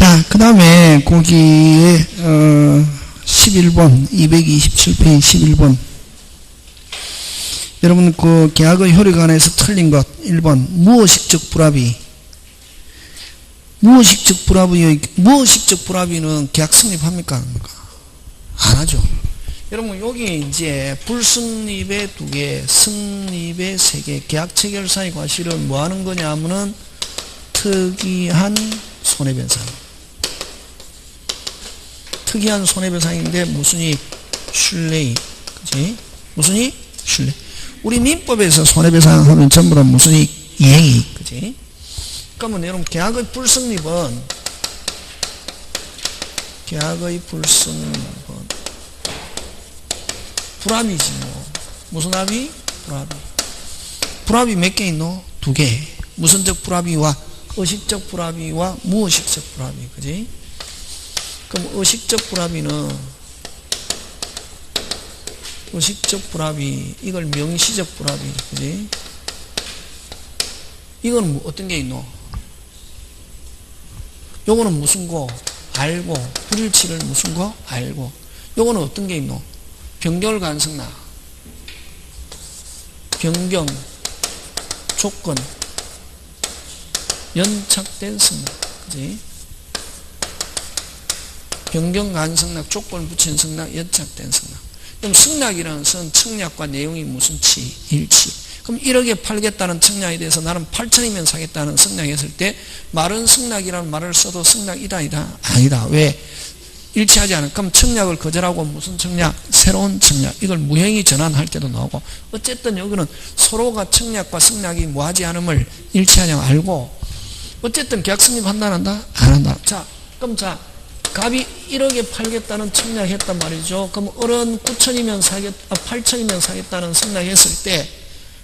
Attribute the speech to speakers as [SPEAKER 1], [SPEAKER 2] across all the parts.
[SPEAKER 1] 자, 그 다음에 거기에 11번 227페이지 11번 여러분 그 계약의 효력에 관해서 틀린 것 1번 무의식적 불합의. 무의식적 불합의는 계약 성립합니까? 안 하죠. 여러분 여기 이제 불성립의 2개, 성립의 3개, 계약 체결사의 과실은 뭐 하는 거냐 하면은 특이한 손해배상. 특이한 손해배상인데 무슨이 슐레이, 그치? 무슨이 슐레이. 우리 민법에서 손해배상 하면 전부 다 무슨이 이행이, 그치? 그러면 여러분 계약의 불성립은 불합의지 뭐. 무슨 합의? 불합의. 불합의 몇 개 있노? 2개. 무슨적 불합의와 의식적 불합의와 무의식적 불합의, 그지? 그럼 의식적 불합의 이걸 명시적 불합의, 그지? 이건 뭐 어떤 게 있노? 요거는 무슨 거? 알고. 불일치를 무슨 거? 알고. 요거는 어떤 게 있노? 변경을 가능성나. 변경, 조건, 연착된 승낙, 그지? 변경 가능성낙, 조건을 붙인 승낙, 연착된 승낙. 그럼 승낙이라는 것은 청약과 내용이 무슨 일치. 그럼 1억에 팔겠다는 청약에 대해서 나는 8천이면 사겠다는 승낙했을 때 말은 승낙이라는 말을 써도 승낙이다 아니다. 왜? 일치하지 않은. 그럼 청약을 거절하고 무슨 청약? 새로운 청약. 이걸 무행위 전환할 때도 나오고. 어쨌든 여기는 서로가 청약과 승낙이 뭐하지 않음을 일치하지 알고. 어쨌든 계약 성립한다 안 한다? 안 한다. 자, 그럼 자, 갑이 1억에 팔겠다는 청약했단 말이죠. 그럼 을은 9천이면 8천이면 사겠다는 승낙했을 때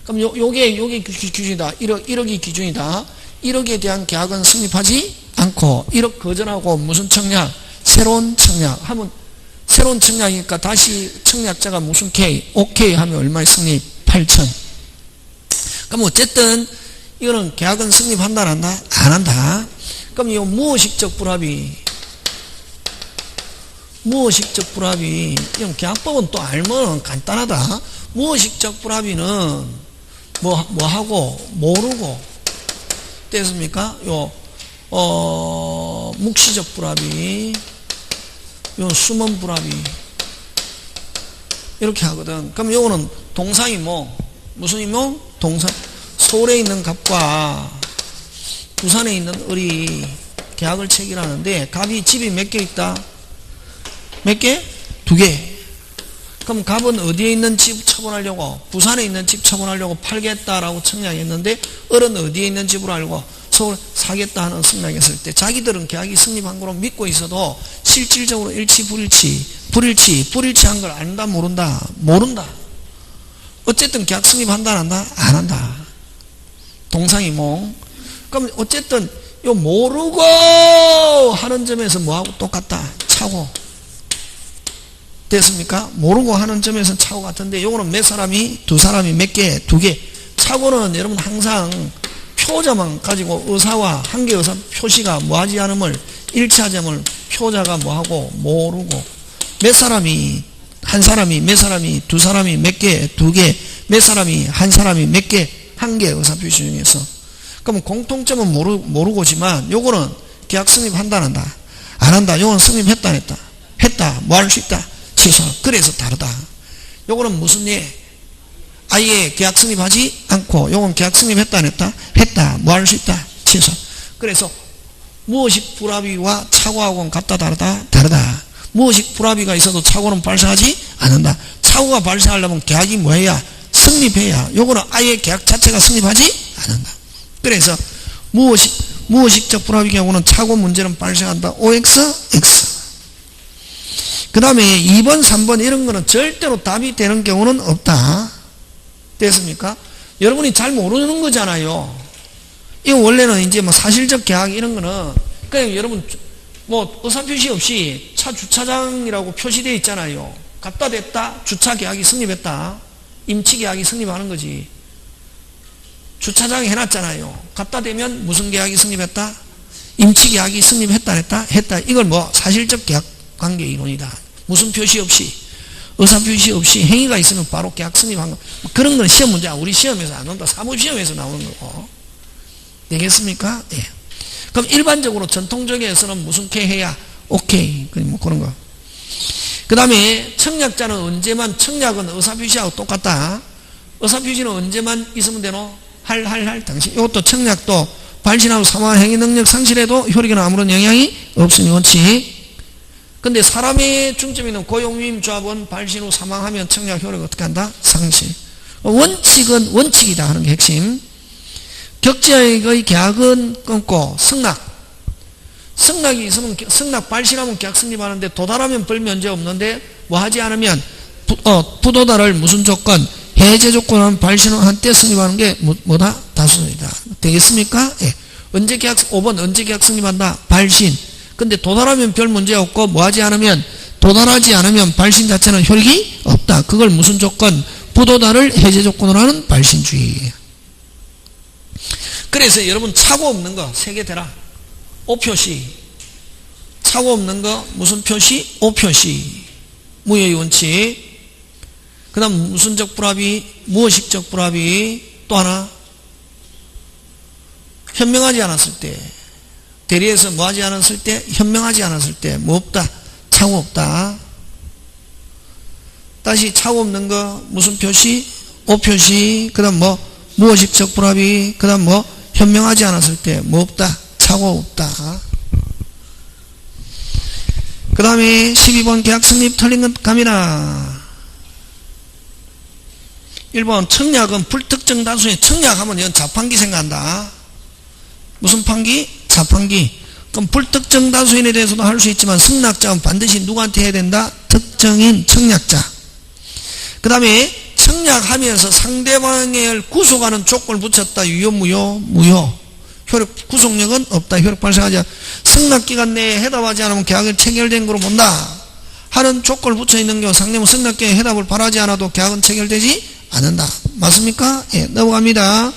[SPEAKER 1] 그럼 요게 기준이다. 1억이 기준이다. 1억에 대한 계약은 성립하지 않고 1억 거절하고 무슨 청약? 새로운 청약 하면 새로운 청약이니까 다시 청약자가 무슨 K? OK 하면 얼마의 성립? 8천. 그럼 어쨌든 이거는 계약은 성립한다 안 한다? 안 한다. 그럼 이 무의식적 불합의 이건 계약법은 또 알면 간단하다. 무의식적 불합의는 뭐하고 모르고 됐습니까? 묵시적 불합의, 숨은 불합의 이렇게 하거든. 그럼 요거는 동상이 무슨 이모? 동상. 서울에 있는 갑과 부산에 있는 을이 계약을 체결하는데 갑이 집이 몇 개 있다? 몇 개? 2개. 그럼 갑은 어디에 있는 집 처분하려고? 부산에 있는 집 처분하려고 팔겠다라고 청약했는데 을은 어디에 있는 집으로 알고 서울 사겠다 하는 승낙했을 때 자기들은 계약이 성립한 거로 믿고 있어도 실질적으로 일치 불일치한 걸 안다 모른다? 어쨌든 계약 성립한다 안 한다? 안 한다. 동상이 그럼 어쨌든 요 모르고 하는 점에서 뭐하고 똑같다? 차고. 됐습니까? 모르고 하는 점에서는 차고 같은데 요거는 몇 사람이? 2사람이 몇 개? 2개. 차고는 여러분 항상 표자만 가지고 의사와 한계 의사 표시가 뭐하지 않음을 일치하지 않음을 표자가 뭐하고 모르고 몇 사람이 한 사람이 몇 사람이 2사람이 몇 개? 2개. 몇 사람이 한 사람이 몇 개? 한 개 의사 표시 중에서. 그럼 공통점은 모르고지만 요거는 계약 성립한다 안 한다? 안 한다. 요거는 성립했다 안 했다? 했다. 뭐 할 수 있다? 취소. 그래서 다르다. 요거는 무슨 예? 아예 계약 성립하지 않고 요건 계약 성립했다 안 했다? 했다. 뭐 할 수 있다? 취소. 그래서 무의식 불합의와 착오하고는 같다 다르다? 다르다. 무의식 불합의가 있어도 착오는 발생하지 않는다. 착오가 발생하려면 계약이 뭐해야? 성립해야. 요거는 아예 계약 자체가 성립하지 않는다. 그래서 무의식적 불합의 경우는 착오 문제는 발생한다. OX, X. 그 다음에 2번, 3번 이런 거는 절대로 답이 되는 경우는 없다. 됐습니까? 여러분이 잘 모르는 거잖아요. 이거 원래는 이제 사실적 계약 이런 거는 그냥 여러분 의사표시 없이 차 주차장이라고 표시되어 있잖아요. 갖다 댔다. 주차 계약이 성립했다. 임치 계약이 성립하는 거지. 주차장 해놨잖아요. 갖다 대면 무슨 계약이 성립했다? 임치계약이 성립했다 했다? 했다. 이걸 뭐 사실적 계약관계 이론이다. 무슨 표시 없이, 의사표시 없이 행위가 있으면 바로 계약 성립한 거. 그런 건 시험 문제야. 우리 시험에서 안 온다. 사무시험에서 나오는 거고. 되겠습니까? 예. 그럼 일반적으로 전통적에서는 무슨 K 해야 오케이. 뭐 그런 거. 그 다음에 청약자는 언제만, 청약은 의사표시하고 똑같다. 의사표시는 언제만 있으면 되노? 당신. 이것도 청약도 발신하고 사망 행위 능력 상실에도 효력에는 아무런 영향이 없으니 원칙. 근데 사람의 중점에 있는 고용유임 조합은 발신 후 사망하면 청약 효력을 어떻게 한다? 상실. 원칙은 원칙이다 하는 게 핵심. 격지의 계약은 끊고 승낙이 있으면 승낙 발신하면 계약 성립하는데 도달하면 벌 면제 없는데 뭐 하지 않으면 부도달을 무슨 조건? 해제 조건은 발신 후 한때 성립하는 게 뭐다? 다수이다. 되겠습니까? 예. 언제 계약 5번 언제 계약 성립한다? 발신. 근데 도달하면 별 문제 없고 뭐 하지 않으면 도달하지 않으면 발신 자체는 효력이 없다. 그걸 무슨 조건? 부도달을 해제 조건으로 하는 발신주의. 그래서 여러분 착오 없는 거 3개 대라. 오표시. 착오 없는 거 무슨 표시? 오표시. 무효의 원칙. 그 다음 무슨적 불합의, 무의식적 불합의. 또 하나 현명하지 않았을 때, 대리에서 뭐 하지 않았을 때, 현명하지 않았을 때 뭐 없다? 착오 없다. 다시 착오 없는 거 무슨 표시? 오표시. 그 다음 뭐 무의식적 불합의. 그 다음 뭐 현명하지 않았을 때 뭐 없다? 착오 없다. 그 다음에 12번 계약 성립 틀린 것 갑니다. 1번 청약은 불특정 다수의, 청약하면 이건 자판기 생각한다. 무슨 판기? 자판기. 그럼 불특정 다수인에 대해서도 할 수 있지만 승낙자는 반드시 누구한테 해야 된다? 특정인 청약자. 그 다음에 청약하면서 상대방을 구속하는 조건을 붙였다. 유효 무효. 효력 구속력은 없다. 효력 발생하지 않아. 승낙기간 내에 해답하지 않으면 계약은 체결된 거로 본다 하는 조건을 붙여 있는 경우 상대방 승낙기간에 해답을 바라지 않아도 계약은 체결되지 않는다. 맞습니까? 예, 넘어갑니다.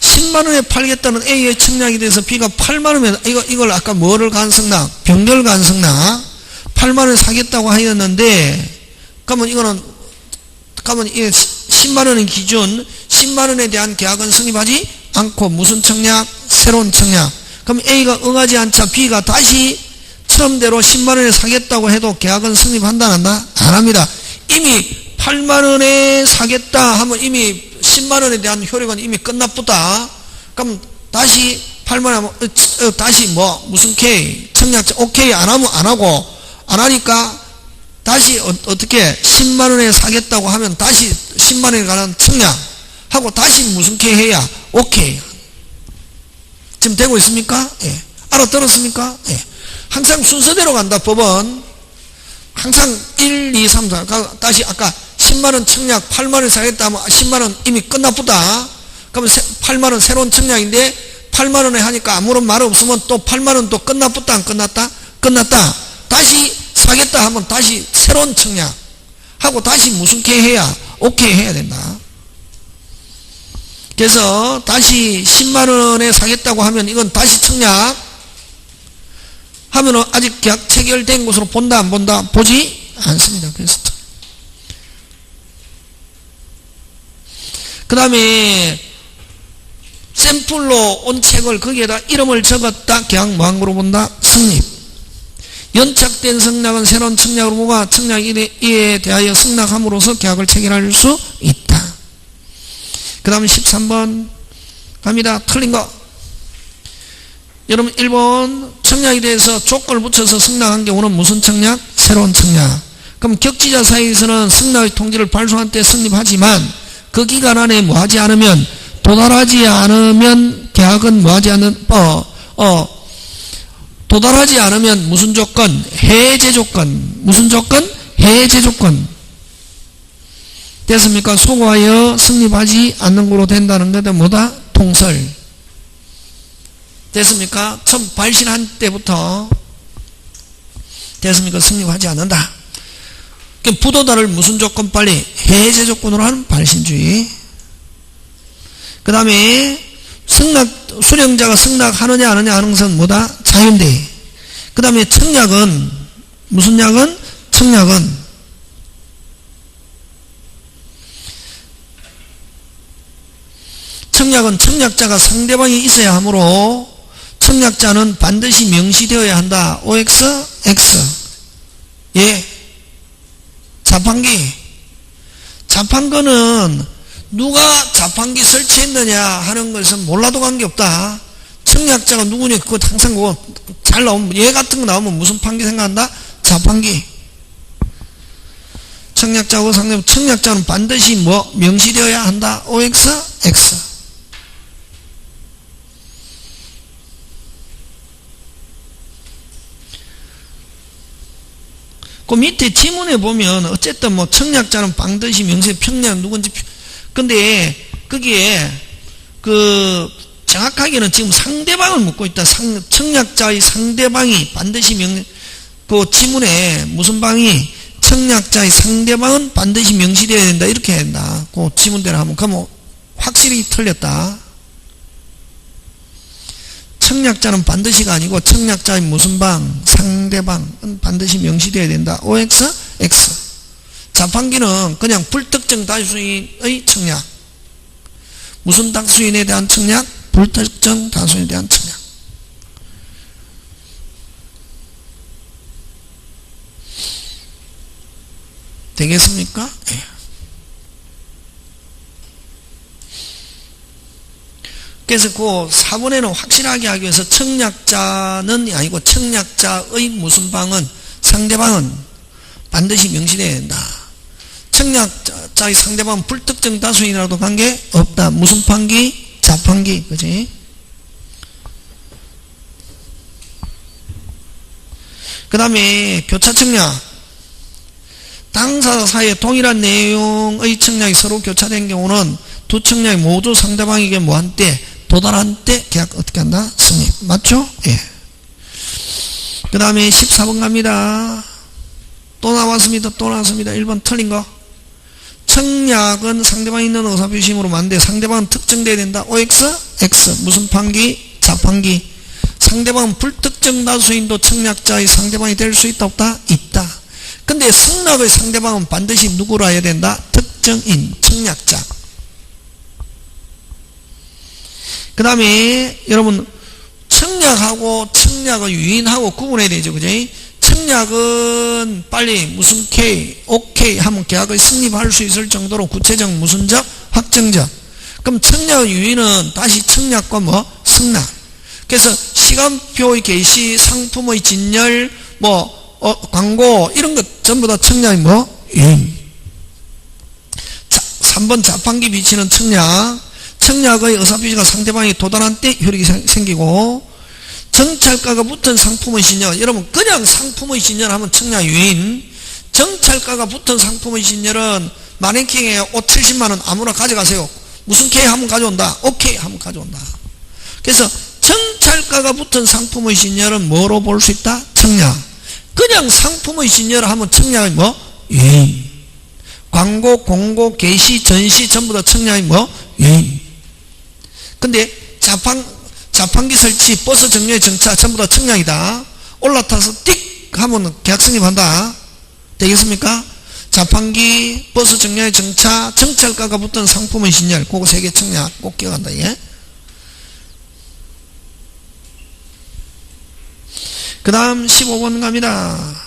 [SPEAKER 1] 10만원에 팔겠다는 A의 청약에 대해서 B가 8만원에, 이걸 아까 뭐를 간 승낙? 병렬 간 승낙. 8만원에 사겠다고 하였는데, 그러면 이거는 10만원의 기준, 10만원에 대한 계약은 성립하지 않고, 무슨 청약? 새로운 청약. 그럼 A가 응하지 않자 B가 다시 처음대로 10만원에 사겠다고 해도 계약은 성립한다, 안 한다? 안 합니다. 이미 8만원에 사겠다 하면 이미 10만원에 대한 효력은 이미 끝났다. 그럼 다시 8만원 하면 다시 뭐 무슨 K 청약자 오케이 안 하면 안 하고, 안 하니까 다시 어떻게 10만원에 사겠다고 하면 다시 10만원에 관한 청약 하고 다시 무슨 K 해야 오케이. 지금 되고 있습니까? 예. 알아들었습니까? 예. 항상 순서대로 간다. 법은 항상 1, 2, 3, 4 다시 아까 10만원 청약 8만원 사겠다 하면 10만원 이미 끝났다. 그러면 8만원 새로운 청약인데 8만원에 하니까 아무런 말 없으면 또 8만원 또 끝났다 안 끝났다? 끝났다. 다시 사겠다 하면 다시 새로운 청약 하고 다시 무슨 K 해야? 오케이 해야 된다. 그래서 다시 10만원에 사겠다고 하면 이건 다시 청약 하면은 아직 계약 체결된 것으로 본다 안 본다? 보지 않습니다. 그래서 그 다음에 샘플로 온 책을 거기에다 이름을 적었다. 계약 뭐한 거로 본다? 성립. 연착된 승낙은 새로운 청약으로 보가 청약에 대하여 승낙함으로써 계약을 체결할 수 있다. 그 다음에 13번 갑니다. 틀린 거. 여러분 1번 청약에 대해서 조건을 붙여서 승낙한 경우는 무슨 청약? 새로운 청약. 그럼 격지자 사이에서는 승낙의 통지를 발송한 때 성립하지만 그 기간 안에 뭐 하지 않으면 도달하지 않으면 계약은 뭐 하지 않는 도달하지 않으면 무슨 조건? 해제 조건. 무슨 조건? 해제 조건. 됐습니까? 소거하여 성립하지 않는 거로 된다는 것은 뭐다? 통설. 됐습니까? 처음 발신한 때부터 됐습니까? 성립하지 않는다. 부도달을 무슨 조건? 빨리 해제 조건으로 하는 발신주의. 그 다음에 수령자가 승낙하느냐 안 하느냐 하는 것은 뭐다? 자유인데. 그 다음에 청약은 무슨 약은? 청약은 청약자가 상대방이 있어야 하므로 청약자는 반드시 명시되어야 한다. OX, X. 예. 자판기는 누가 자판기 설치했느냐 하는 것은 몰라도 관계없다. 청약자가 누구냐 그거 항상 그거 잘 나오면 얘 같은 거 나오면 무슨 판기 생각한다? 자판기. 청약자하고 상대방 청약자는 반드시 뭐 명시되어야 한다. OX, X. 그 밑에 지문에 보면 어쨌든 뭐 청약자는 반드시 명시 평량 누군지 근데 거기에 그 정확하게는 지금 상대방을 묻고 있다. 청약자의 상대방이 반드시 그 지문에 무슨 방이 청약자의 상대방은 반드시 명시되어야 된다 이렇게 해야 된다. 그 지문대로 하면 그러면 확실히 틀렸다. 청약자는 반드시가 아니고 청약자의 무슨 방, 상대방은 반드시 명시되어야 된다. OX, X. 자판기는 그냥 불특정 다수인의 청약. 무슨 다수인에 대한 청약? 불특정 다수인에 대한 청약. 되겠습니까? 예. 그래서 그 4번에는 확실하게 하기 위해서 청약자는 아니고 청약자의 무슨 방은 상대방은 반드시 명시되어야 된다. 청약자의 상대방은 불특정 다수인이라도 관계없다. 무슨 판기? 자판기. 그지? 그 다음에 교차 청약. 당사자 사이에 동일한 내용의 청약이 서로 교차된 경우는 두 청약이 모두 상대방에게 뭐한 때? 도달한 때 계약 어떻게 한다? 성립. 맞죠? 예. 그 다음에 14번 갑니다. 또 나왔습니다. 1번 틀린 거. 청약은 상대방이 있는 의사표시임으로 만데 상대방은 특정돼야 된다. OX, X. 무슨 판기? 자판기. 상대방은 불특정 다수인도 청약자의 상대방이 될 수 있다 없다? 있다. 근데 승낙의 상대방은 반드시 누구라 해야 된다? 특정인, 청약자. 그 다음에 여러분 청약하고 청약의 유인하고 구분해야 되죠. 그죠? 청약은 빨리 무슨 K, OK 하면 계약의 성립할 수 있을 정도로 구체적 무슨적 확정적. 그럼 청약의 유인은 다시 청약과 뭐 승낙. 그래서 시간표의 개시, 상품의 진열, 광고 이런 것 전부 다 청약이 뭐 유인. 3번 자판기 비치는 청약. 청약의 의사표시가 상대방이 도달한 때 효력이 생기고 정찰가가 붙은 상품의 신열. 여러분 그냥 상품의 신열하면 청약 유인. 정찰가가 붙은 상품의 신열은 마네킹에 옷 70만원 아무나 가져가세요. 무슨 K 하면 가져온다. OK 하면 가져온다. 그래서 정찰가가 붙은 상품의 신열은 뭐로 볼 수 있다? 청약. 그냥 상품의 신열을 하면 청약이 뭐? 유인. 광고, 공고, 게시, 전시 전부 다 청약이 뭐? 유인. 근데 자판기 설치, 버스 정류의 정차 전부 다 청약이다. 올라타서 띡 하면 계약 성립한다. 되겠습니까? 자판기, 버스 정류의 정차, 정찰가가 붙은 상품의 신열, 그거 3개 청약 꼭 기억한다. 예? 그 다음 15번 갑니다.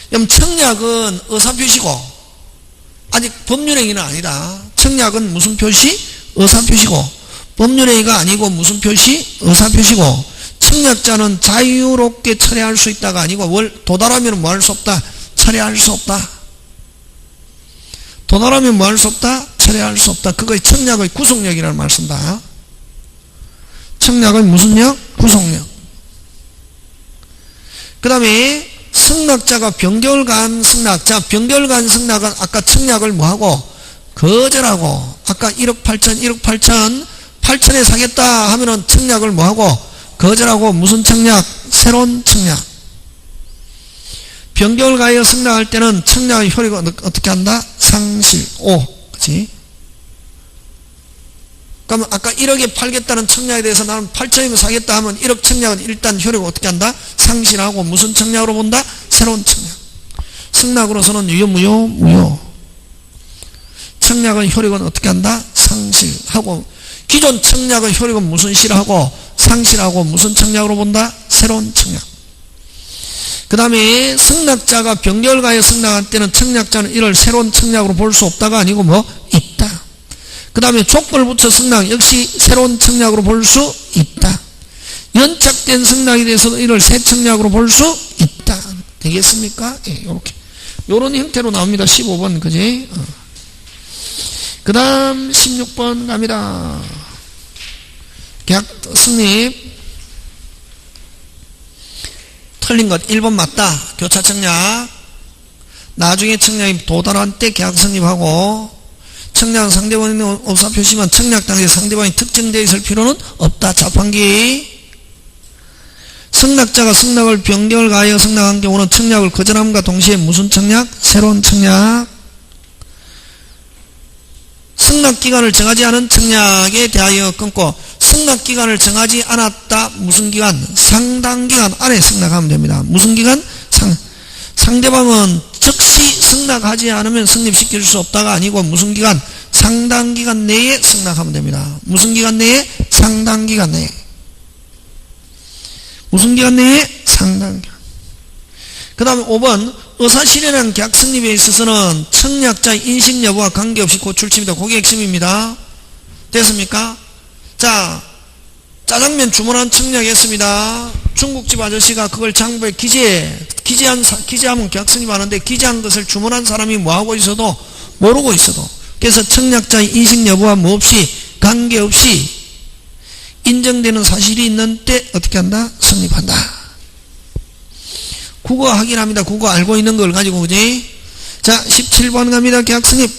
[SPEAKER 1] 그럼 청약은 의사표시고 아직 법률행위는 아니다. 청약은 무슨 표시? 의사표시고 법률행위가 아니고 무슨 표시? 의사표시고 청약자는 자유롭게 철회할 수 있다가 아니고 도달하면 뭐 할 수 없다? 철회할 수 없다. 도달하면 뭐 할 수 없다? 철회할 수 없다. 그거의 청약의 구속력이라는 말 쓴다. 청약의 무슨 력? 구속력. 그 다음에 승낙자가 변경을 간 승낙. 자, 변경을 간 승낙은 아까 청약을 뭐하고? 거절하고. 아까 1억 8천 8천에 사겠다 하면은 청약을 뭐하고? 거절하고. 무슨 청약? 새로운 청약. 변경을 가하여 승낙할 때는 청약의 효력을 어떻게 한다? 상실. 그치? 그러면 아까 1억에 팔겠다는 청약에 대해서 나는 8천이면 사겠다 하면 1억 청약은 일단 효력을 어떻게 한다? 상실하고 무슨 청약으로 본다? 새로운 청약. 승낙으로서는 유효, 무효? 무효. 청약은 효력은 어떻게 한다? 상실하고. 기존 청약은 효력은 무슨 실하고 상실하고 무슨 청약으로 본다? 새로운 청약. 그 다음에 승낙자가 변경을 가해 승낙할 때는 청약자는 이를 새로운 청약으로 볼 수 없다가 아니고 뭐? 있다. 그 다음에 족벌 붙여 승낙 역시 새로운 청약으로 볼 수 있다. 연착된 승낙에 대해서도 이를 새 청약으로 볼 수 있다. 되겠습니까? 예, 요렇게. 요런 형태로 나옵니다. 15번, 그지? 그 다음 16번 갑니다. 계약 승립. 틀린 것 1번 맞다. 교차 청약. 나중에 청약이 도달한 때 계약 승립하고, 청약은 상대방이 없어 표시만 청약 당시 상대방이 특정되어 있을 필요는 없다. 자판기. 승낙자가 승낙을 변경을 가하여 승낙한 경우는 청약을 거절함과 동시에 무슨 청약? 새로운 청약. 승낙기간을 정하지 않은 청약에 대하여 끊고 승낙기간을 정하지 않았다. 무슨 기간? 상당기간 안에 승낙하면 됩니다. 무슨 기간? 상대방은 즉시 승낙하지 않으면 성립시킬 수 없다가 아니고 무슨 기간? 상당기간 내에 승낙하면 됩니다. 무슨 기간 내에? 상당기간 내에. 무슨 기간 내에? 상당기간. 그 다음에 5번 의사실현한 계약 성립에 있어서는 청약자의 인식 여부와 관계없이 고출치입니다. 그게 핵심입니다. 됐습니까? 자, 짜장면 주문한 청약했습니다. 중국집 아저씨가 그걸 장부에 기재하면 계약 성립하는데 기재한 것을 주문한 사람이 뭐하고 있어도 모르고 있어도 그래서 청약자의 인식 여부와 뭐 없이 관계없이 인정되는 사실이 있는 때 어떻게 한다? 성립한다. 국어 확인합니다. 국어 알고 있는 걸 가지고, 그지? 자, 17번 갑니다. 계약 성립.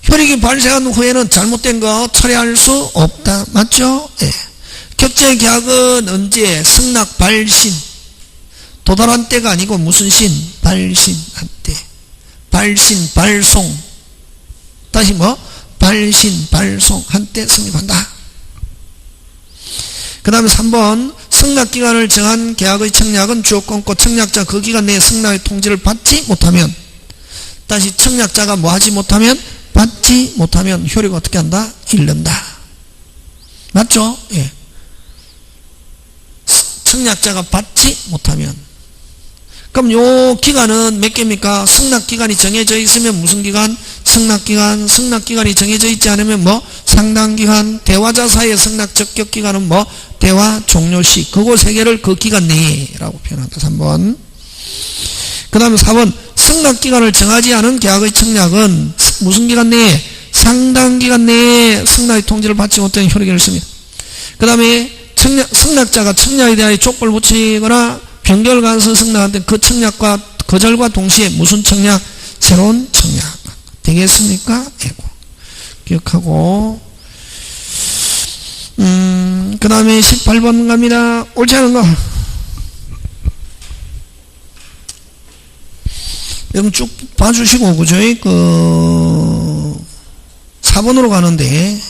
[SPEAKER 1] 효력이 발생한 후에는 잘못된 거 처리할 수 없다. 맞죠? 예. 격제 계약은 언제? 승낙 발신. 도달한 때가 아니고 무슨 신? 발신한 때. 발신, 발송. 다시 뭐? 발신, 발송한 때 성립한다. 그 다음에 3번 승낙기간을 정한 계약의 청약은 주요권고 청약자 그 기간 내에 승낙의 통지를 받지 못하면 다시 청약자가 뭐 하지 못하면 받지 못하면 효력이 어떻게 한다? 잃는다. 맞죠? 예. 청약자가 받지 못하면 그럼 요 기간은 몇 개입니까? 승낙기간이 정해져 있으면 무슨 기간? 승낙기간. 승낙기간이 정해져 있지 않으면 뭐? 상당기간. 대화자 사이의 승낙 적격기간은 뭐? 대화 종료시. 그거 세 개를 그 기간 내에 라고 표현한다. 3번. 그 다음에 4번 승낙기간을 정하지 않은 계약의 청약은 무슨 기간 내에? 상당기간 내에 승낙의 통지를 받지 못하는 효력이 있습니다. 그 다음에 승낙자가 청약에 대하여 족벌 붙이거나 변경을 가해서 승낙한데 그 청약과 거절과 동시에 무슨 청약? 새로운 청약. 되겠습니까? 기억하고 그 다음에 18번 갑니다. 옳지 않은 거 여러분 쭉 봐주시고 그죠? 4번으로 가는데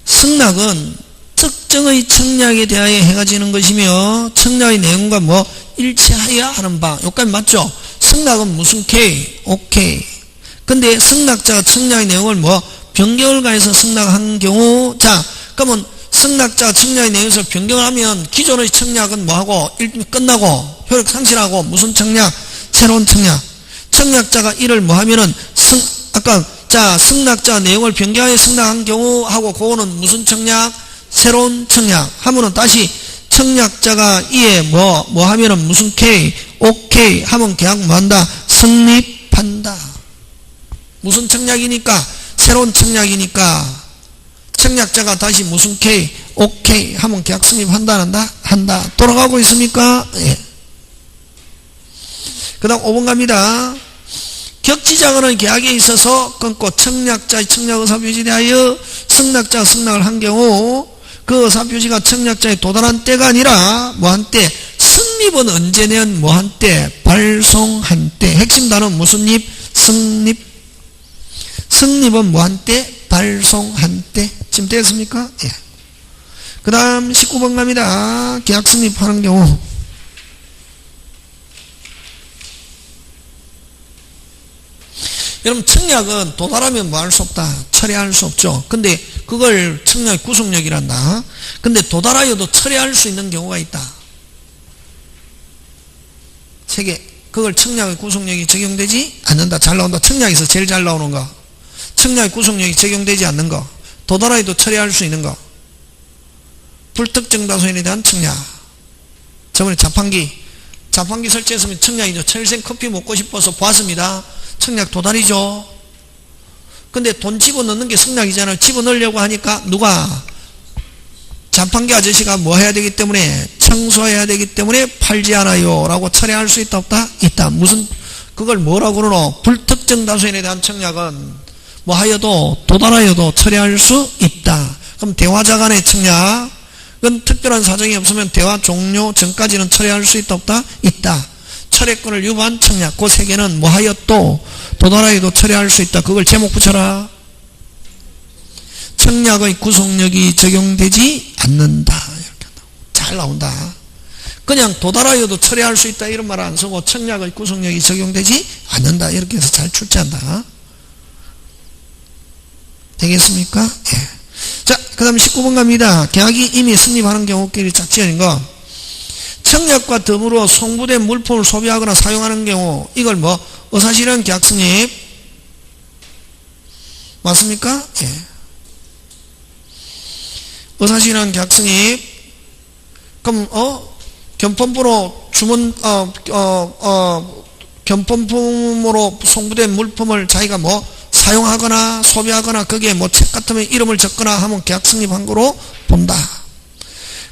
[SPEAKER 1] 승낙은 특정의 청약에 대하여 해가지는 것이며 청약의 내용과 뭐 일치하여야 하는 바. 여기까지 맞죠? 승낙은 무슨 K? 오케이. 근데 승낙자가 청약의 내용을 뭐 변경을 가해서 승낙한 경우 자 그러면 승낙자가 청약의 내용에서 변경을 하면 기존의 청약은 뭐하고 끝나고 효력 상실하고 무슨 청약? 새로운 청약. 청약자가 이를 뭐 하면은 아까 자 승낙자 내용을 변경하여 승낙한 경우 하고 그거는 무슨 청약? 새로운 청약 하면은 다시 청약자가 이에 뭐 하면은 무슨 K, 오케이 하면 계약 뭐 한다? 성립한다. 무슨 청약이니까? 새로운 청약이니까 청약자가 다시 무슨 K, 오케이 하면 계약 성립한다, 한다? 한다. 돌아가고 있습니까? 예. 그 다음 5번 갑니다. 격지자간의 계약에 있어서 끊고 청약자의 청약 의사표시에 대하여 승낙자가 승낙을 한 경우 그 의사표시가 청약자에 도달한 때가 아니라 뭐한 때? 성립은 언제냐면 뭐한 때? 발송한 때. 핵심 단어는 무슨 립? 성립. 성립은 뭐한때? 발송한때. 지금 됐습니까? 예. 그 다음 19번 갑니다. 계약 성립하는 경우. 여러분 청약은 도달하면 뭐 할 수 없다. 철회할 수 없죠. 근데 그걸 청약의 구속력이란다. 근데 도달하여도 철회할 수 있는 경우가 있다. 세 개. 그걸 청약의 구속력이 적용되지 않는다. 잘 나온다. 청약에서 제일 잘 나오는 거. 청약의 구속력이 적용되지 않는 거. 도달하여도 처리할 수 있는 거. 불특정 다수인에 대한 청약. 저번에 자판기 설치했으면 청약이죠. 철생 커피 먹고 싶어서 보았습니다. 청약 도달이죠. 근데 돈 집어넣는 게 청약이잖아요. 집어넣으려고 하니까 누가? 자판기 아저씨가 뭐 해야 되기 때문에? 청소해야 되기 때문에 팔지 않아요 라고 철회할 수 있다 없다? 있다. 무슨 그걸 뭐라고 그러노? 불특정 다수인에 대한 청약은 뭐 하여도 도달하여도 철회할 수 있다. 그럼 대화자 간의 청약은 특별한 사정이 없으면 대화 종료 전까지는 철회할 수 있다 없다? 있다. 철회권을 유보한 청약. 그 세 개는 뭐 하여도 도달하여도 철회할 수 있다. 그걸 제목 붙여라. 청약의 구속력이 적용되지 않는다. 이렇게 잘 나온다. 그냥 도달하여도 철회할 수 있다 이런 말 안 쓰고 청약의 구속력이 적용되지 않는다 이렇게 해서 잘 출제한다. 되겠습니까? 예. 자, 그 다음 19번 갑니다. 계약이 이미 성립하는 경우끼리 짝지어진 거. 청약과 더불어 송부된 물품을 소비하거나 사용하는 경우 이걸 뭐 의사실현 계약 성립 맞습니까? 예. 의사실현 계약 성립. 그럼 견본부로 견본품으로 송부된 물품을 자기가 뭐 사용하거나 소비하거나 거기에 뭐 책 같으면 이름을 적거나 하면 계약 성립한 거로 본다.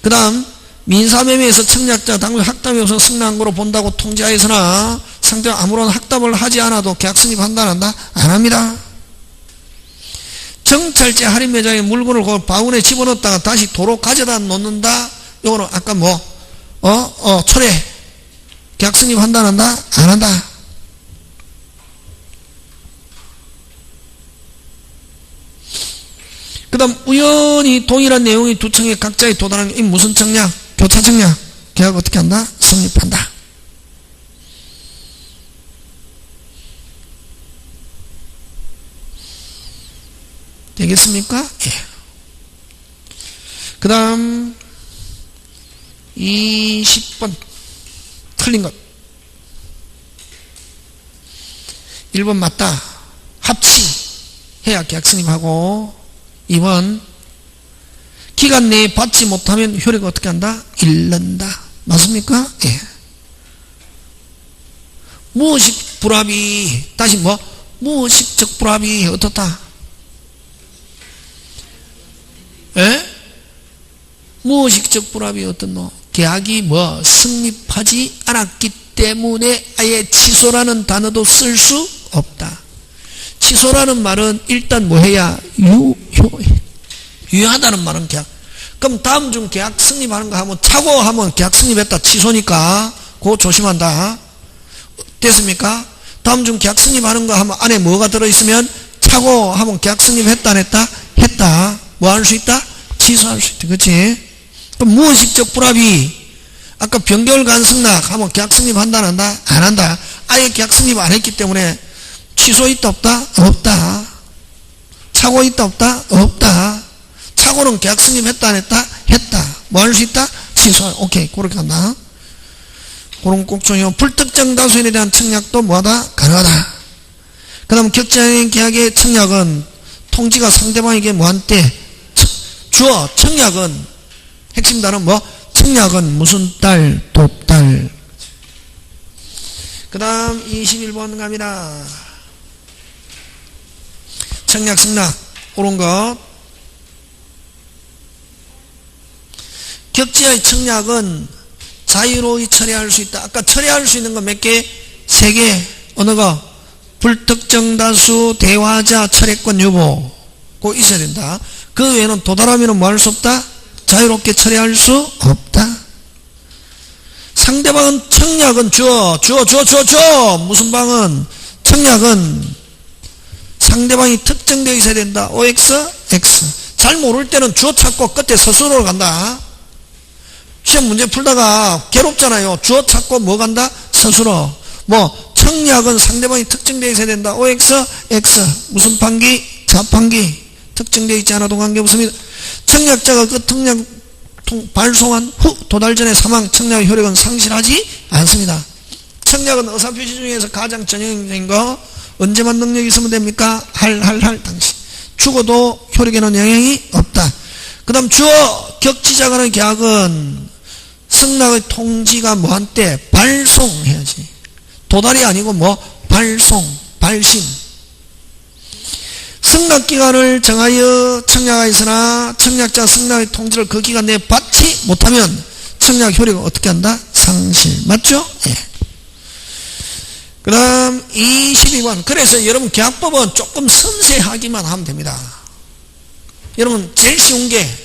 [SPEAKER 1] 그 다음 민사매매에서 청약자 당국 학답이 없어 승낙한 거로 본다고 통지하여서나 상대가 아무런 학답을 하지 않아도 계약 성립한다 안 한다? 안 합니다. 정찰제 할인 매장에 물건을 그 바구니에 집어넣었다가 다시 도로 가져다 놓는다. 요거는 아까 뭐 철회 계약 성립한다 안 한다? 안 한다. 그 다음 우연히 동일한 내용이 두 청에 각자에 도달하는 게 무슨 청약? 교차 청약. 계약 어떻게 한다? 성립한다. 되겠습니까? 예. 그 다음 20번 틀린 것. 1번 맞다. 합치해야 계약 성립하고 2번 기간 내에 받지 못하면 효력이 어떻게 한다? 잃는다. 맞습니까? 예. 무의식 불합이 다시 뭐? 무의식적 불합이 어떻다? 예? 무의식적 불합이 어떻노? 계약이 뭐 성립하지 않았기 때문에 아예 취소라는 단어도 쓸 수 없다. 취소라는 말은 일단 뭐 해야? 유효하다는 말은 계약. 그럼 다음 중 계약 성립하는 거 하면 차고 하면 계약 성립했다. 취소니까 그거 조심한다. 됐습니까? 다음 중 계약 성립하는 거 하면 안에 뭐가 들어있으면 차고 하면 계약 성립했다 안 했다? 했다. 뭐 할 수 있다? 취소할 수 있다. 그치? 그럼 무의식적 불합이 아까 변결 간승낙 하면 계약 성립한다 안 한다? 안 한다. 아예 계약 성립 안 했기 때문에 취소 있다 없다? 없다. 차고 있다 없다? 없다. 차고는 계약 성립했다 안 했다? 했다. 뭐 할 수 있다? 취소. 오케이. 그렇게 한다. 그런 꼭 중요. 불특정 다수인에 대한 청약도 뭐하다? 가능하다. 그 다음 격자인 계약의 청약은 통지가 상대방에게 뭐한테? 주어. 청약은 핵심 단어 뭐? 청약은 무슨 딸? 도딸. 그 다음 21번 갑니다. 청약 승낙 옳은 것. 격지의 청약은 자유로이 처리할 수 있다. 아까 처리할 수 있는 거 몇 개? 3개. 어느 거? 불특정 다수 대화자 철회권 유보. 그거 있어야 된다. 그 외에는 도달하면 뭐 할 수 없다? 자유롭게 처리할 수 없다. 상대방은 청약은 주어. 무슨 방은? 청약은 상대방이 특정되어 있어야 된다. OX, X. 잘 모를 때는 주어 찾고 끝에 서술어로 간다. 시험 문제 풀다가 괴롭잖아요. 주어 찾고 뭐 간다? 서술어. 뭐 청약은 상대방이 특정되어 있어야 된다. OX, X. 무슨 판기? 자판기. 특정되어 있지 않아도 관계없습니다. 청약자가 그 청약 발송한 후 도달 전에 사망, 청약의 효력은 상실하지 않습니다. 청약은 의사표시 중에서 가장 전형적인 거 언제만 능력이 있으면 됩니까? 할 당시. 죽어도 효력에는 영향이 없다. 그 다음 주어 격지자 간의 계약은 승낙의 통지가 뭐한 때 발송해야지. 도달이 아니고 뭐 발송, 발신. 승낙기간을 정하여 청약하였으나 청약자 승낙의 통지를 그 기간 내에 받지 못하면 청약 효력을 어떻게 한다? 상실. 맞죠? 예. 그 다음 22번. 그래서 여러분 계약법은 조금 섬세하기만 하면 됩니다. 여러분 제일 쉬운 게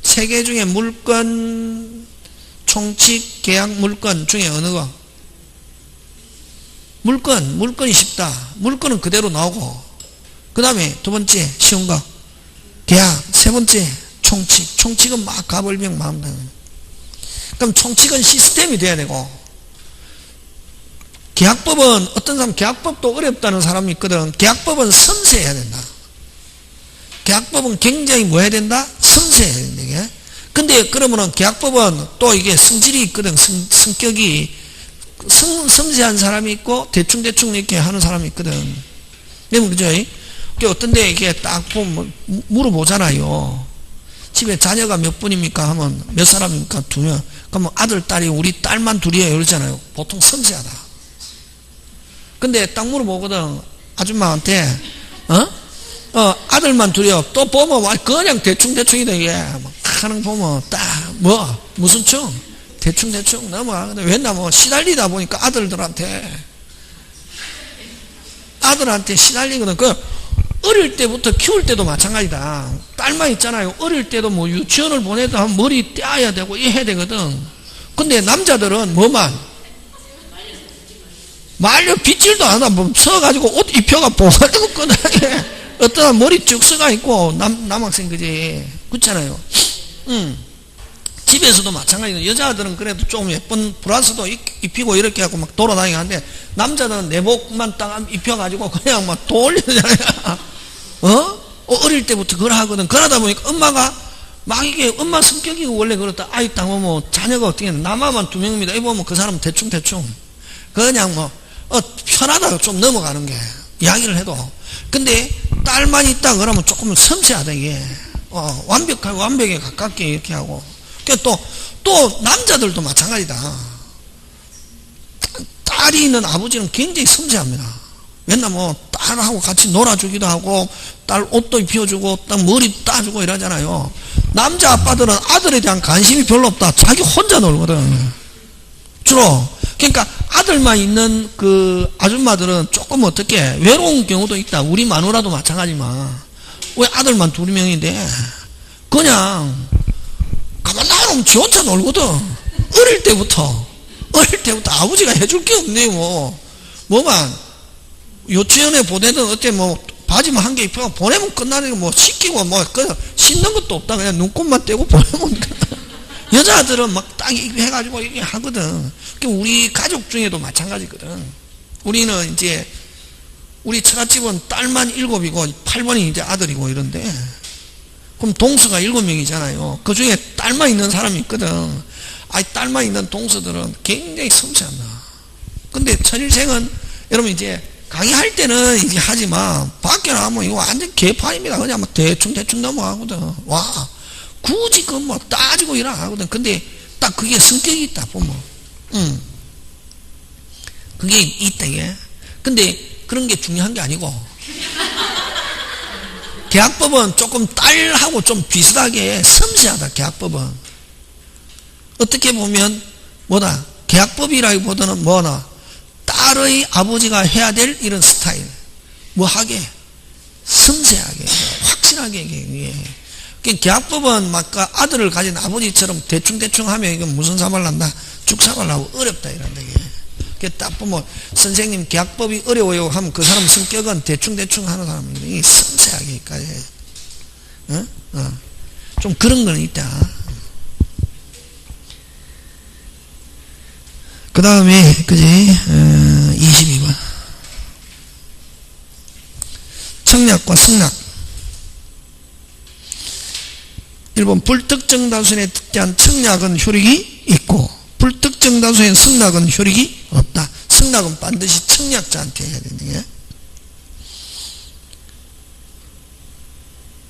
[SPEAKER 1] 세 개 중에 물건, 총칙, 계약, 물건 중에 어느 거? 물건이 쉽다. 물건은 그대로 나오고, 그 다음에 두 번째 쉬운 거 계약, 세 번째 총칙. 총칙은 막 가벌병 마음대로. 그럼 총칙은 시스템이 돼야 되고, 계약법은 어떤 사람 계약법도 어렵다는 사람이 있거든. 계약법은 섬세해야 된다. 계약법은 굉장히 뭐 해야 된다? 섬세해야 된다. 이게. 근데 그러면은 계약법은 또 이게 성질이 있거든. 성격이 섬세한 사람이 있고 대충 이렇게 하는 사람이 있거든. 그죠? 어떤데 이게 딱 보면 물어보잖아요. 집에 자녀가 몇 분입니까? 하면 몇 사람입니까? 2명. 그러면 아들, 딸이 우리 딸만 둘이에요. 이러잖아요. 보통 섬세하다. 근데 딱 물어보거든. 아줌마한테, 아들만 둘이요. 또 보면 그냥 대충이다, 이게. 막 하는 거 보면 딱, 무슨 층? 대충 넘어가거든. 왜냐, 시달리다 보니까 아들한테 시달리거든. 어릴 때부터 키울 때도 마찬가지다. 딸만 있잖아요. 어릴 때도 유치원을 보내도 한 머리 떼야 되고, 해야 되거든. 근데 남자들은 말려 빗질도 안 하고, 서가지고 옷 입혀가 보가지고 끄덕해. 어떤 머리 쭉 써가 있고, 남학생, 그지? 그렇잖아요. 집에서도 마찬가지다. 여자들은 그래도 좀 예쁜 브라스도 입히고 이렇게 하고 막 돌아다니고 하는데, 남자들은 내복만 딱 입혀가지고 그냥 막 돌리잖아요. 어릴 때부터 그걸 하거든. 그러다 보니까 엄마가 막 이게 엄마 성격이 원래 그렇다. 아이 딱 보면 자녀가 어떻게 했나. 남아만 2명입니다. 이 보면 그 사람은 대충. 그냥 편하다고 좀 넘어가는 게. 이야기를 해도. 근데 딸만 있다 그러면 조금 섬세하다, 이게. 완벽에 가깝게 이렇게 하고. 또 남자들도 마찬가지다. 딸이 있는 아버지는 굉장히 섬세합니다. 맨날 딸하고 같이 놀아주기도 하고, 딸 옷도 입혀주고, 딱 머리 따주고 이러잖아요. 남자 아빠들은 아들에 대한 관심이 별로 없다. 자기 혼자 놀거든. 주로. 그러니까 아들만 있는 그 아줌마들은 조금 어떻게 외로운 경우도 있다. 우리 마누라도 마찬가지만. 왜 아들만 2명인데 그냥 가만 놔놓으면 지 혼자 놀거든. 어릴 때부터 아버지가 해줄 게 없네. 뭐만 유치원에 보내든 어때 바지만 한 개 입혀 보내면 끝나는 거 씻기고 그냥 씻는 것도 없다. 그냥 눈곱만 떼고 보내면 여자들은 막 딱 해가지고 이게 하거든. 우리 가족 중에도 마찬가지거든. 우리는 이제 우리 처갓집은 딸만 7이고 8번이 이제 아들이고 이런데, 그럼 동서가 7명이잖아요. 그 중에 딸만 있는 사람이 있거든. 딸만 있는 동서들은 굉장히 섬세한다. 근데 천일생은 여러분 이제 강의할 때는 이제 하지만 밖에 나가면 이거 완전 개판입니다. 그냥 대충 넘어가거든. 굳이 따지고 일 안 하거든. 근데 딱 그게 성격이 있다 보면. 그게 있다, 이게. 근데 그런 게 중요한 게 아니고, 계약법은 조금 딸하고 좀 비슷하게 섬세하다. 계약법은 어떻게 보면 계약법이라기보다는 딸의 아버지가 해야 될 이런 스타일, 하게 섬세하게 확실하게. 계약법은 아들을 가진 아버지처럼 대충 하면 이건 무슨 사발 난다? 죽사발 나고 어렵다 이런다. 딱 보면 선생님 계약법이 어려워요 하면 그 사람 성격은 대충대충 하는 사람이 섬세하게까지 좀 그런 건 있다. 그 다음에 그지 22번 청약과 승낙. 1번 불특정 다수에 대한 청약은 효력이 있고 불특정 다수의 승낙은 효력이 없다. 승낙은 반드시 청약자한테 해야 되는 게.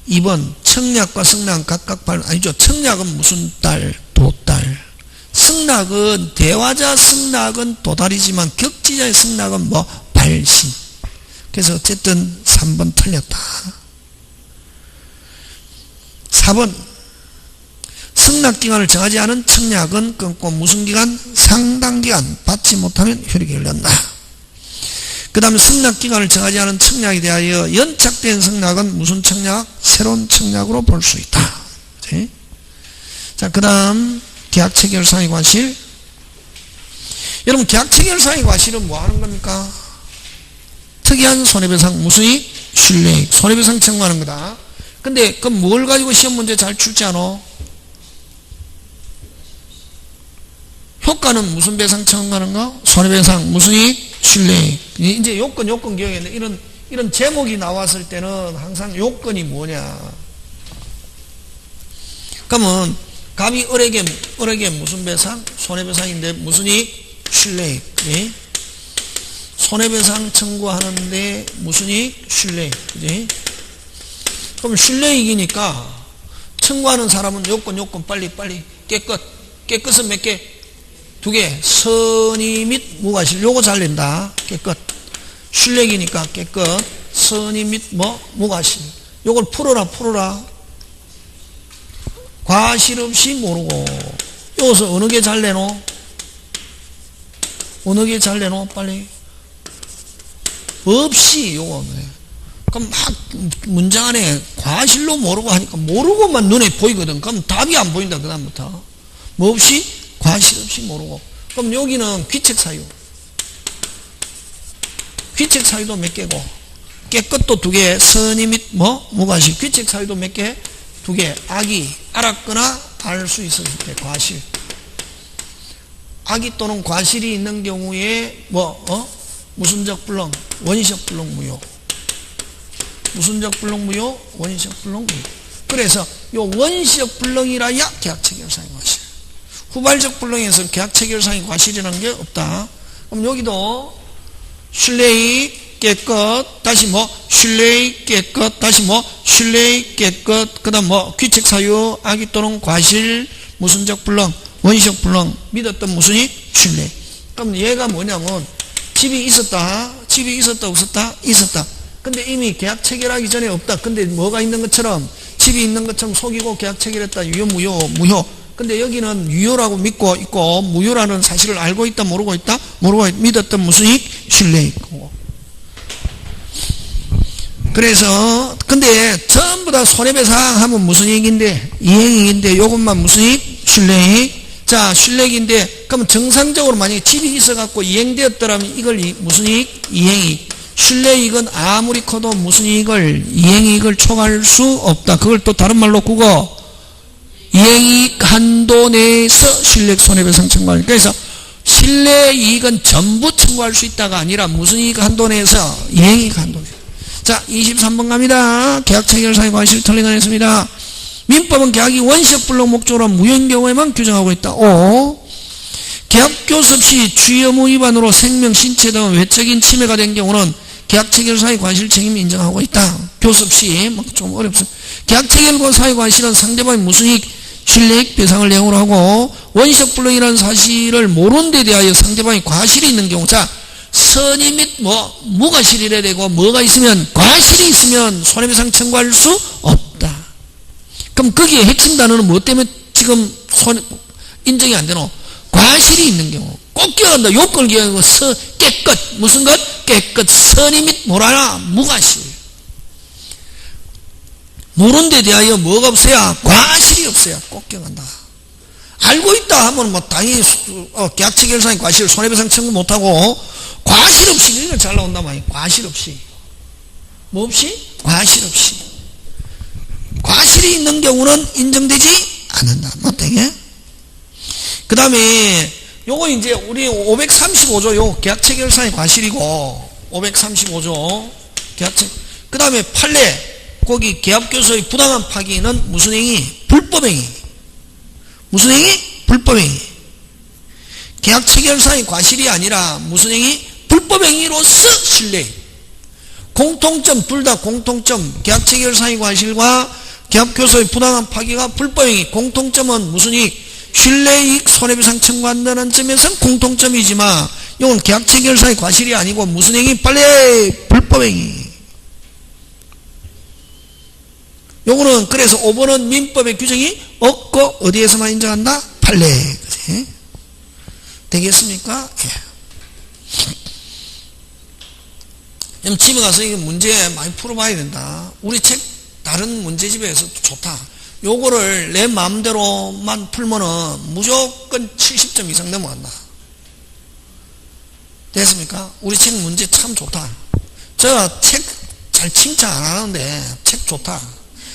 [SPEAKER 1] 2번 청약과 승낙은 각각 아니죠. 청약은 무슨 딸? 도딸. 승낙은 대화자 승낙은 도달이지만 격지자의 승낙은 뭐 발신. 그래서 어쨌든 3번 틀렸다. 4번 승낙기간을 정하지 않은 청약은 끊고 무슨 기간? 상당기간 받지 못하면 효력이 열린다. 그 다음에 승낙기간을 정하지 않은 청약에 대하여 연착된 승낙은 무슨 청약? 새로운 청약으로 볼 수 있다. 그치? 자, 그 다음 계약체결상의 과실. 여러분 계약체결상의 과실은 뭐 하는 겁니까? 특이한 손해배상, 무수익, 실례익, 손해배상 청구하는 거다. 근데 그럼 뭘 가지고 시험 문제 잘 출지 않아? 효과는 무슨 배상 청구하는 거? 손해배상, 무수익, 실례익. 이제 요건 기억했는데 이런 제목이 나왔을 때는 항상 요건이 뭐냐? 그러면 갑이 을에게 무슨 배상? 손해배상인데 무슨 이익? 실례익. 그지? 손해배상 청구하는데 무슨 이익? 실례익. 그지? 그럼 실례익이니까 청구하는 사람은 요건 빨리 깨끗은 몇 개? 2개. 선의 및 무과실. 요거 잘 낸다. 깨끗. 실례익이니까 깨끗. 선의 및 무과실. 요걸 풀어라. 과실 없이 모르고. 여기서 어느 게 잘 내노? 빨리. 없이 요거. 그럼 막 문장 안에 과실로 모르고 하니까 모르고만 눈에 보이거든. 그럼 답이 안 보인다. 그 다음부터. 뭐 없이? 과실 없이 모르고. 그럼 여기는 귀책사유. 귀책사유도 몇 개고. 깨끗도 2개. 선의 및 무과실. 귀책사유도 몇 개? 2개. 악이 알았거나 알 수 있었을 때 과실. 악이 또는 과실이 있는 경우에 무슨적 불능, 원시적 불능 무효. 무슨적 불능 무효, 원시적 불능 무효. 그래서 요 원시적 불능이라야 계약체결상의 과실. 후발적 불능에서 계약체결상의 과실이라는 게 없다. 그럼 여기도 실례익 깨끗, 다시 실례익 깨끗, 다시 실례익 깨끗, 그 다음 귀책사유, 악의 또는 과실, 무슨적 불능, 원시적 불능, 믿었던 무슨익? 실례. 그럼 얘가 뭐냐면 집이 있었다, 없었다? 있었다. 근데 이미 계약 체결하기 전에 없다. 근데 뭐가 있는 것처럼, 집이 있는 것처럼 속이고 계약 체결했다. 유효, 무효. 근데 여기는 유효라고 믿고 있고 무효라는 사실을 알고 있다, 모르고 있다? 믿었던 무슨익? 실례익. 그래서 근데 전부 다 손해배상 하면 무슨 이익인데? 이행이익인데 요것만 무슨 이익? 실례익. 자, 실례익인데 그럼 정상적으로 만약에 집이 있어갖고 이행되었더라면 이걸 무슨 이익? 이행이익. 실례익은 아무리 커도 무슨 이익을? 이행이익을 초과할 수 없다. 그걸 또 다른 말로 국어 이행이익 한도 내에서 실례익 손해배상 청구하니까. 그래서 실례이익은 전부 청구할 수 있다가 아니라 무슨 이익 한도 내에서? 이행이익 한도 내에서. 자, 23번 갑니다. 계약체결상의 과실 틀린안했습니다. 민법은 계약이 원시적 불능 목적으로 무효인 경우에만 규정하고 있다. 5. 계약 교섭 시 주의 의무 위반으로 생명, 신체 등 외적인 침해가 된 경우는 계약체결상의 과실 책임이 인정하고 있다. 교섭 시 좀 어렵습니다. 계약체결과 사의 과실은 상대방의 무슨 이익? 실례익 배상을 내용으로 하고 원시적 불능이라는 사실을 모르는 데 대하여 상대방의 과실이 있는 경우. 자, 선의 및 무과실이라 되고 뭐가 있으면 과실이 있으면 손해배상 청구할 수 없다. 그럼 거기에 핵심 단어는 뭐 때문에 지금 인정이 안 되노? 과실이 있는 경우 꼭 기억한다. 요건을 기억하고 깨끗 무슨 것? 깨끗 선의 및 뭐라나? 무과실. 모르는 데 대하여 뭐가 없어야? 과실이 없어야 꼭 기억한다. 알고 있다 하면 뭐 당연히 계약체결상의 과실 손해배상 청구 못하고 과실 없이 이걸 잘 나온단 말이에요. 과실 없이. 뭐 없이? 과실 없이. 과실이 있는 경우는 인정되지 않는다. 맞다 이게? 그 다음에 요거 이제 우리 535조 요 계약체결상의 과실이고 535조 계약체. 그 다음에 판례 거기 계약교서의 부당한 파기는 무슨 행위? 불법행위. 무슨 행위? 불법행위. 계약체결상의 과실이 아니라 무슨 행위? 불법행위로서 실례. 공통점 둘 다 공통점. 계약체결상의 과실과 계약교서의 부당한 파기가 불법행위. 공통점은 무슨 이익? 신뢰이익 손해배상 청구한다는 점에서는 공통점이지만 이건 계약체결상의 과실이 아니고 무슨 행위? 빨리 불법행위. 요거는 그래서 5번은 민법의 규정이 없고 어디에서만 인정한다? 판례. 그치? 되겠습니까? 예. 집에 가서 이 문제 많이 풀어봐야 된다. 우리 책 다른 문제집에서 좋다. 요거를 내 마음대로만 풀면은 무조건 70점 이상 넘어간다. 됐습니까? 우리 책 문제 참 좋다. 제가 책 잘 칭찬 안 하는데 책 좋다.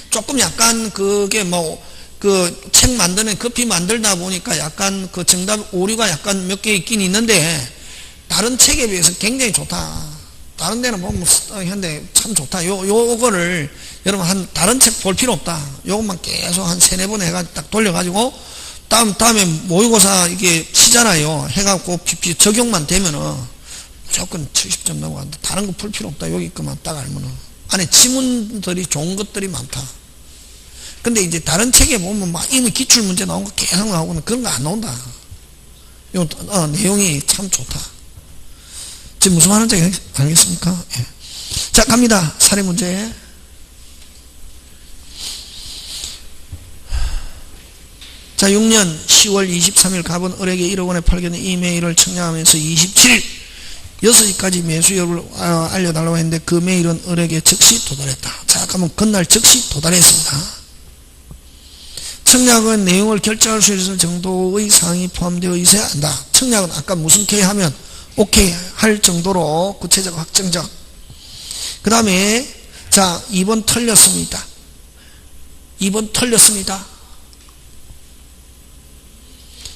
[SPEAKER 1] 조금 약간 그게 뭐 그 책 만드는 커피 만들다 보니까 약간 그 정답 오류가 약간 몇 개 있긴 있는데 다른 책에 비해서 굉장히 좋다. 다른 데는 보면 현대 참 좋다. 요거를 여러분 한 다른 책 볼 필요 없다. 요것만 계속 한 3-4번 해가지고 딱 돌려가지고 다음에 모의고사 이게 치잖아요. 해갖고 적용만 되면은 무조건 70점 넘어간다. 다른 거 풀 필요 없다. 여기 것만 딱 알면은 안에 지문들이 좋은 것들이 많다. 근데 이제 다른 책에 보면 막 이미 기출문제 나온 거 계속 나오고는 그런 거 안 나온다. 요 내용이 참 좋다. 지금 무슨 말인지 알겠습니까? 예. 자, 갑니다. 사례 문제. 자, 6년 10월 23일 갑은 을에게 1억 원에 팔겠는 이메일을 청량하면서 27일 6시까지 매수여부를 알려달라고 했는데 그 메일은 을에게 즉시 도달했다. 자, 그러면 그날 즉시 도달했습니다. 청약은 내용을 결정할 수 있을 정도의 사항이 포함되어 있어야 한다. 청약은 아까 무슨 K 하면 오케이 할 정도로 구체적 확정적. 그 다음에 자 2번 털렸습니다. 2번 털렸습니다.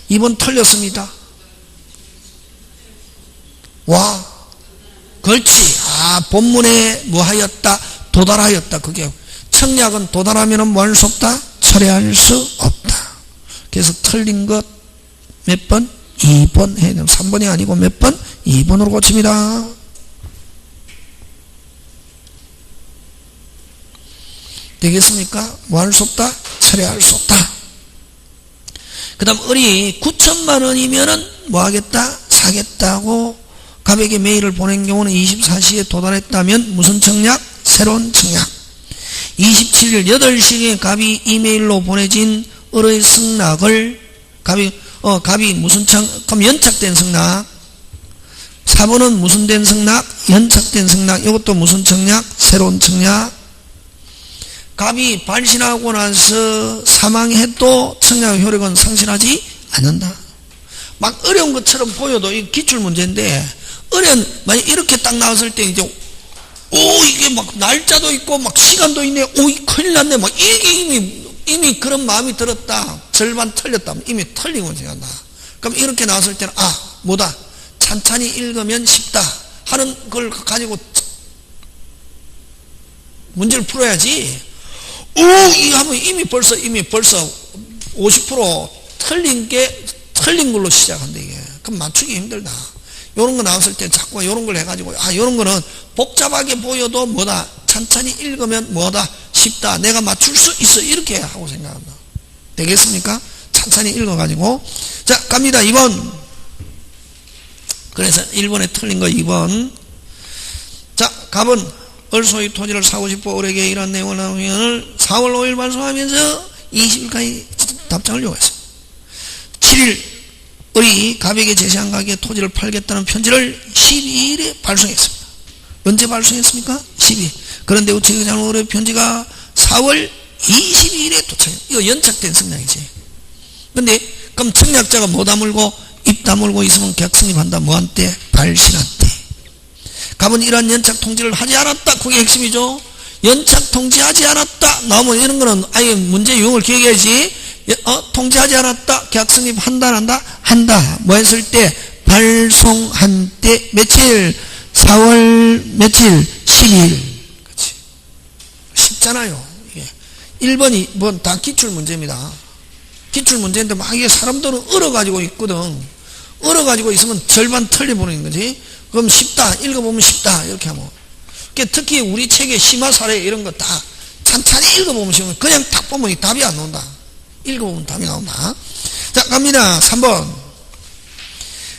[SPEAKER 1] 2번 털렸습니다. 와 그렇지. 본문에 뭐 하였다? 도달하였다. 그게 청약은 도달하면 뭐 할 수 없다? 철회할 수 없다. 그래서 틀린 것 몇 번? 2번 해야 되면 3번이 아니고 몇 번? 2번으로 고칩니다. 되겠습니까? 뭐 할 수 없다? 철회할 수 없다. 그 다음 을이 9천만 원이면은 뭐 하겠다? 사겠다고 갑에게 메일을 보낸 경우는 24시에 도달했다면 무슨 청약? 새로운 청약. 27일 8시에 갑이 이메일로 보내진 을의 승낙을 갑이 무슨 그럼 연착된 승낙. 4번은 무슨 된 승낙? 연착된 승낙. 이것도 무슨 청약? 새로운 청약. 갑이 발신하고 나서 사망해도 청약 효력은 상실하지 않는다. 막 어려운 것처럼 보여도 이 기출문제인데 만약 이렇게 딱 나왔을 때 이제 이게 막 날짜도 있고 막 시간도 있네. 큰일 났네. 막 이게 이미 그런 마음이 들었다. 절반 틀렸다. 이미 틀린 거지. 그럼 이렇게 나왔을 때는 뭐다? 찬찬히 읽으면 쉽다 하는 걸 가지고 문제를 풀어야지. 이거 하면 이미 벌써 50% 틀린 걸로 시작한다 이게. 그럼 맞추기 힘들다. 요런 거 나왔을 때 자꾸 요런 걸 해가지고 요런 거는 복잡하게 보여도 뭐다? 찬찬히 읽으면 뭐다? 쉽다. 내가 맞출 수 있어. 이렇게 하고 생각한다. 되겠습니까? 찬찬히 읽어가지고. 자, 갑니다. 2번. 그래서 1번에 틀린 거 2번. 자, 갑은 을소의 토지를 사고 싶어 을에게 이런 내용을 나오면 4월 5일 발송하면서 20일까지 답장을 요구했습니다. 7일 을이 갑에게 제시한 가격에 토지를 팔겠다는 편지를 12일에 발송했습니다. 언제 발송했습니까? 12일. 그런데 우체국장 을의 편지가 4월 22일에 도착했습니다. 이거 연착된 승낙이지. 근데 그럼 청약자가 뭐 다물고 입 다물고 있으면 계약 성립한다. 뭐한테? 발신한테. 갑은 이러한 연착 통지를 하지 않았다. 그게 핵심이죠. 연착 통지하지 않았다 나오면 이런 거는 아예 문제 유형을 기억해야지. 통지하지 않았다. 계약 성립한다 안 한다? 한다. 뭐 했을 때? 발송한 때 며칠? 4월 며칠? 12일. 그렇지. 쉽잖아요. 이게 1번이 뭐 다 기출 문제입니다. 기출 문제인데 막 이게 사람들은 얼어가지고 있거든. 얼어가지고 있으면 절반 틀려보는 거지. 그럼 쉽다. 읽어보면 쉽다. 이렇게 하면. 특히 우리 책의 심화 사례 이런 거 다 찬찬히 읽어보면 쉬우면 그냥 딱 보면 답이 안 나온다. 읽어보면 답이 나온다. 자, 갑니다. 3번.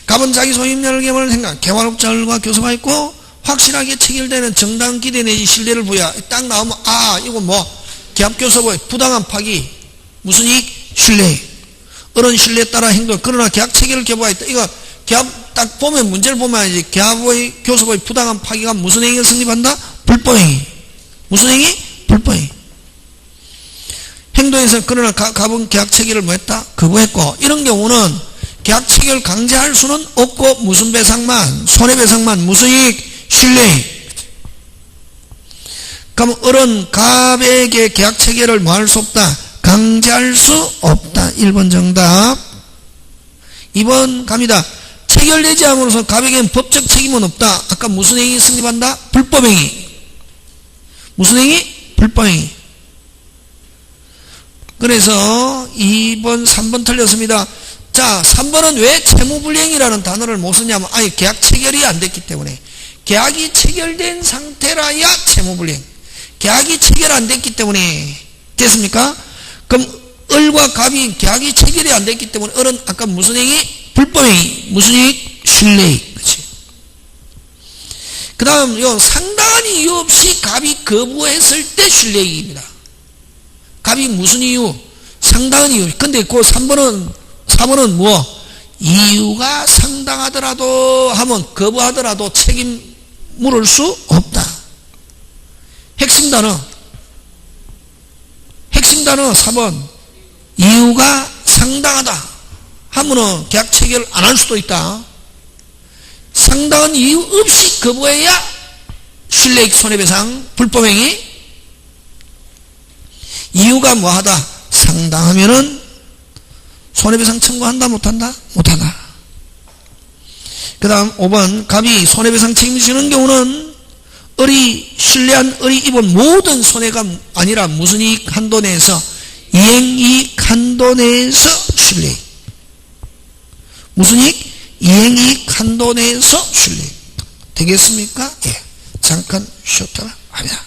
[SPEAKER 1] 갑은 자기 소유인멸 개발을 생각, 개발업자들과 교섭하 있고 확실하게 체결되는 정당 기대 내지 신뢰를 부여. 딱 나오면 이거 뭐 계약교섭의 부당한 파기, 무슨 이익? 신뢰. 어른 신뢰에 따라 행동. 그러나 계약 체결을 개보하였다. 이거 계약 딱 보면 문제를 보면 이제 계약의 교섭의 부당한 파기가 무슨 행위를 성립한다? 불법행위. 무슨 행위? 불법행위. 행동에서 그러나 갑은 계약 체결을 뭐 했다? 거부했고 이런 경우는 계약 체결 강제할 수는 없고 무슨 배상만? 손해배상만. 무슨 이익? 신뢰. 그럼 어른 갑에게 계약 체결을 뭐 할 수 없다? 강제할 수 없다. 1번 정답. 2번 갑니다. 체결되지 않으로서 갑에게는 법적 책임은 없다. 아까 무슨 행위 성립한다? 불법행위. 무슨 행위? 불법행위. 그래서 2번 3번 틀렸습니다. 자, 3번은 왜 채무불이행이라는 단어를 못 쓰냐면 계약 체결이 안 됐기 때문에. 계약이 체결된 상태라야 채무불이행. 계약이 체결 안 됐기 때문에. 됐습니까? 그럼 을과 갑이 계약이 체결이 안 됐기 때문에 을은 아까 무슨 행위? 불법행위. 무슨 이익? 신뢰이익. 그렇지. 그 다음 상당한 이유 없이 갑이 거부했을 때 신뢰이익입니다. 갑이 무슨 이유? 상당한 이유. 근데 그 3번은 뭐? 이유가 상당하더라도 하면 거부하더라도 책임 물을 수 없다. 핵심 단어 4번. 이유가 상당하다 하면은 계약 체결 안 할 수도 있다. 상당한 이유 없이 거부해야 신뢰익 손해배상 불법행위. 이유가 뭐하다? 상당하면은 손해배상 청구한다 못한다? 못하다. 그 다음 5번 갑이 손해배상 책임을 지는 경우는 신뢰한 을이 입은 모든 손해가 아니라 무슨 이익 한도 내에서 이행이익 한도 내에서 신뢰익. 무슨 이익? 이행이익 한도 내에서 신뢰익. 되겠습니까? 예. 잠깐 쉬었다가 합니다.